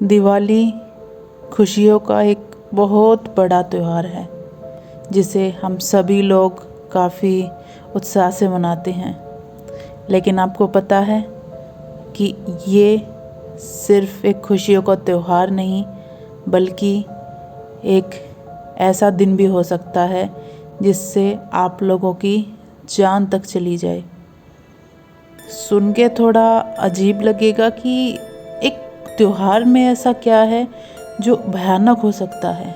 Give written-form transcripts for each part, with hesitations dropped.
दिवाली खुशियों का एक बहुत बड़ा त्यौहार है जिसे हम सभी लोग काफ़ी उत्साह से मनाते हैं। लेकिन आपको पता है कि ये सिर्फ़ एक खुशियों का त्यौहार नहीं बल्कि एक ऐसा दिन भी हो सकता है जिससे आप लोगों की जान तक चली जाए। सुन के थोड़ा अजीब लगेगा कि एक त्योहार में ऐसा क्या है जो भयानक हो सकता है।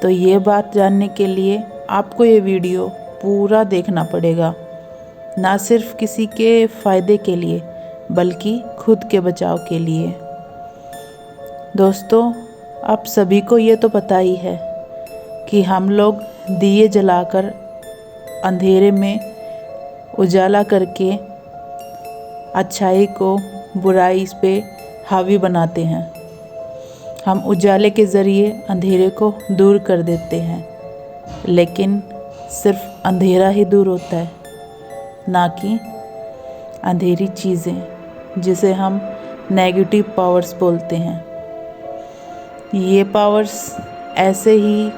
तो ये बात जानने के लिए आपको ये वीडियो पूरा देखना पड़ेगा, ना सिर्फ किसी के फ़ायदे के लिए बल्कि खुद के बचाव के लिए। दोस्तों, आप सभी को ये तो पता ही है कि हम लोग दिए जलाकर अंधेरे में उजाला करके अच्छाई को बुराई पे हावी बनाते हैं। हम उजाले के ज़रिए अंधेरे को दूर कर देते हैं, लेकिन सिर्फ अंधेरा ही दूर होता है, ना कि अंधेरी चीज़ें जिसे हम नेगेटिव पावर्स बोलते हैं। ये पावर्स ऐसे ही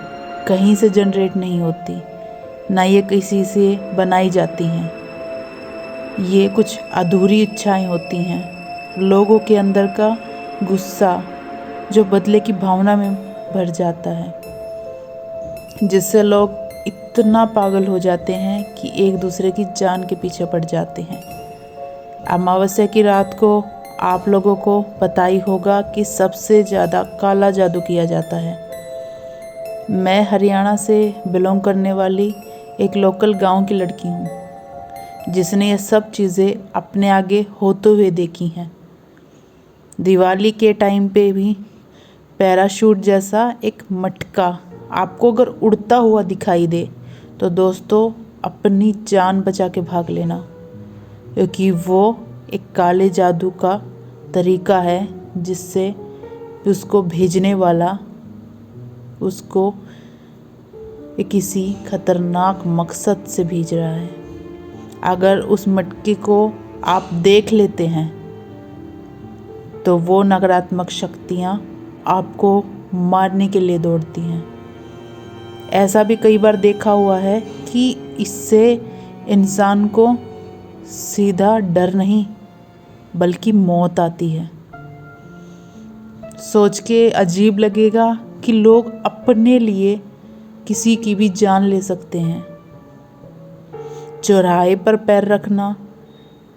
कहीं से जनरेट नहीं होती, ना ये किसी से बनाई जाती हैं। ये कुछ अधूरी इच्छाएं होती हैं, लोगों के अंदर का गुस्सा जो बदले की भावना में भर जाता है, जिससे लोग इतना पागल हो जाते हैं कि एक दूसरे की जान के पीछे पड़ जाते हैं। अमावस्या की रात को आप लोगों को पता ही होगा कि सबसे ज़्यादा काला जादू किया जाता है। मैं हरियाणा से बिलोंग करने वाली एक लोकल गांव की लड़की हूँ जिसने ये सब चीज़ें अपने आगे होते हुए देखी हैं। दिवाली के टाइम पे भी पैराशूट जैसा एक मटका आपको अगर उड़ता हुआ दिखाई दे तो दोस्तों अपनी जान बचा के भाग लेना, क्योंकि वो एक काले जादू का तरीका है जिससे उसको भेजने वाला उसको किसी खतरनाक मकसद से भेज रहा है। अगर उस मटके को आप देख लेते हैं तो वो नकारात्मक शक्तियाँ आपको मारने के लिए दौड़ती हैं। ऐसा भी कई बार देखा हुआ है कि इससे इंसान को सीधा डर नहीं बल्कि मौत आती है। सोच के अजीब लगेगा कि लोग अपने लिए किसी की भी जान ले सकते हैं। चौराहे पर पैर रखना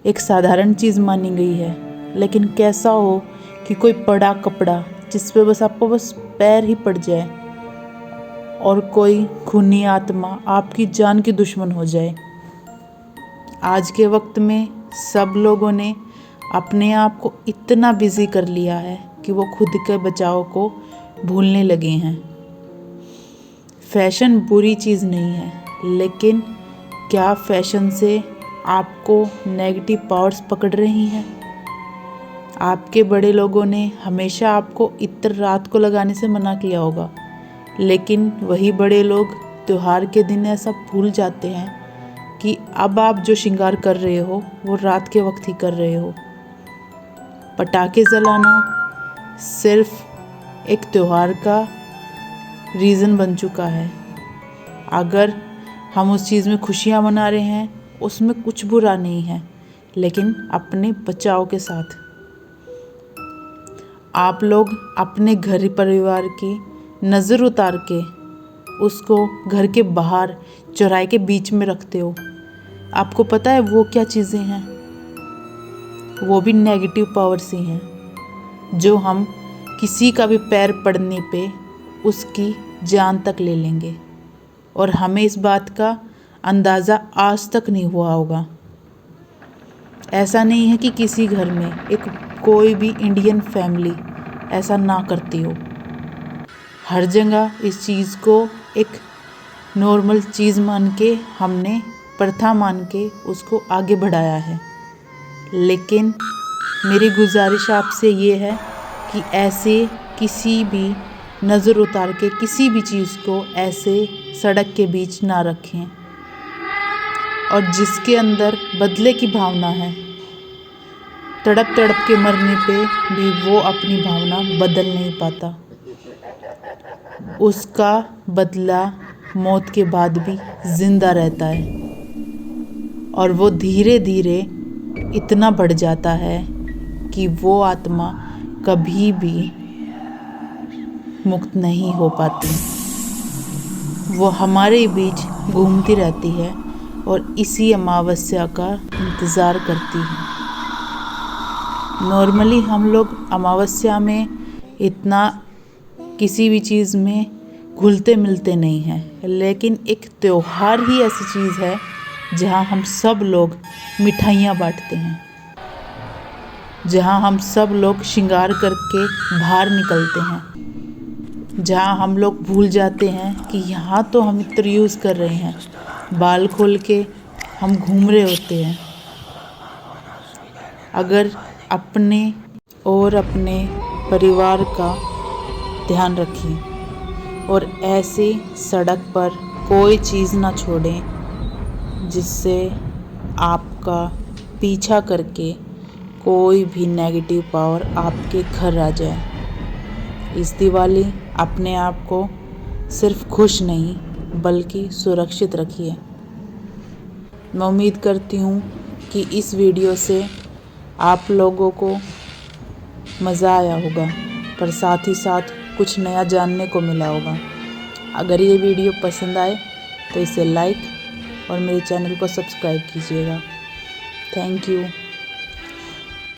एक साधारण चीज़ मानी गई है, लेकिन कैसा हो कि कोई बड़ा कपड़ा जिस पे बस आपको पैर ही पड़ जाए और कोई खूनी आत्मा आपकी जान की दुश्मन हो जाए। आज के वक्त में सब लोगों ने अपने आप को इतना बिजी कर लिया है कि वो खुद के बचाव को भूलने लगे हैं। फैशन बुरी चीज़ नहीं है, लेकिन क्या फैशन से आपको नेगेटिव पावर्स पकड़ रही हैं? आपके बड़े लोगों ने हमेशा आपको इत्र रात को लगाने से मना किया होगा, लेकिन वही बड़े लोग त्योहार के दिन ऐसा भूल जाते हैं कि अब आप जो श्रृंगार कर रहे हो वो रात के वक्त ही कर रहे हो। पटाखे जलाना सिर्फ एक त्योहार का रीज़न बन चुका है। अगर हम उस चीज़ में खुशियाँ मना रहे हैं उसमें कुछ बुरा नहीं है, लेकिन अपने बचाव के साथ। आप लोग अपने घर परिवार की नज़र उतार के उसको घर के बाहर चौराहे के बीच में रखते हो। आपको पता है वो क्या चीज़ें हैं? वो भी नेगेटिव पावर्स ही हैं जो हम किसी का भी पैर पड़ने पे उसकी जान तक ले लेंगे, और हमें इस बात का अंदाज़ा आज तक नहीं हुआ होगा। ऐसा नहीं है कि किसी घर में एक कोई भी इंडियन फैमिली ऐसा ना करती हो। हर जगह इस चीज़ को एक नॉर्मल चीज़ मान के हमने प्रथा मान के उसको आगे बढ़ाया है। लेकिन मेरी गुजारिश आपसे ये है कि ऐसे किसी भी नज़र उतार के किसी भी चीज़ को ऐसे सड़क के बीच ना रखें, और जिसके अंदर बदले की भावना है तड़प तड़प के मरने पे भी वो अपनी भावना बदल नहीं पाता। उसका बदला मौत के बाद भी जिंदा रहता है और वो धीरे धीरे इतना बढ़ जाता है कि वो आत्मा कभी भी मुक्त नहीं हो पाती। वो हमारे बीच घूमती रहती है और इसी अमावस्या का इंतज़ार करती है। नॉर्मली हम लोग अमावस्या में इतना किसी भी चीज़ में घुलते मिलते नहीं हैं, लेकिन एक त्योहार ही ऐसी चीज़ है जहाँ हम सब लोग मिठाइयाँ बांटते हैं, जहाँ हम सब लोग श्रृंगार करके बाहर निकलते हैं, जहाँ हम लोग भूल जाते हैं कि यहाँ तो हम इत्र यूज़ कर रहे हैं, बाल खोल के हम घूम रहे होते हैं। अगर अपने और अपने परिवार का ध्यान रखें और ऐसे सड़क पर कोई चीज़ ना छोड़ें जिससे आपका पीछा करके कोई भी नेगेटिव पावर आपके घर आ जाए। इस दिवाली अपने आप को सिर्फ खुश नहीं बल्कि सुरक्षित रखिए। मैं उम्मीद करती हूँ कि इस वीडियो से आप लोगों को मज़ा आया होगा, पर साथ ही साथ कुछ नया जानने को मिला होगा। अगर ये वीडियो पसंद आए तो इसे लाइक और मेरे चैनल को सब्सक्राइब कीजिएगा। Thank you.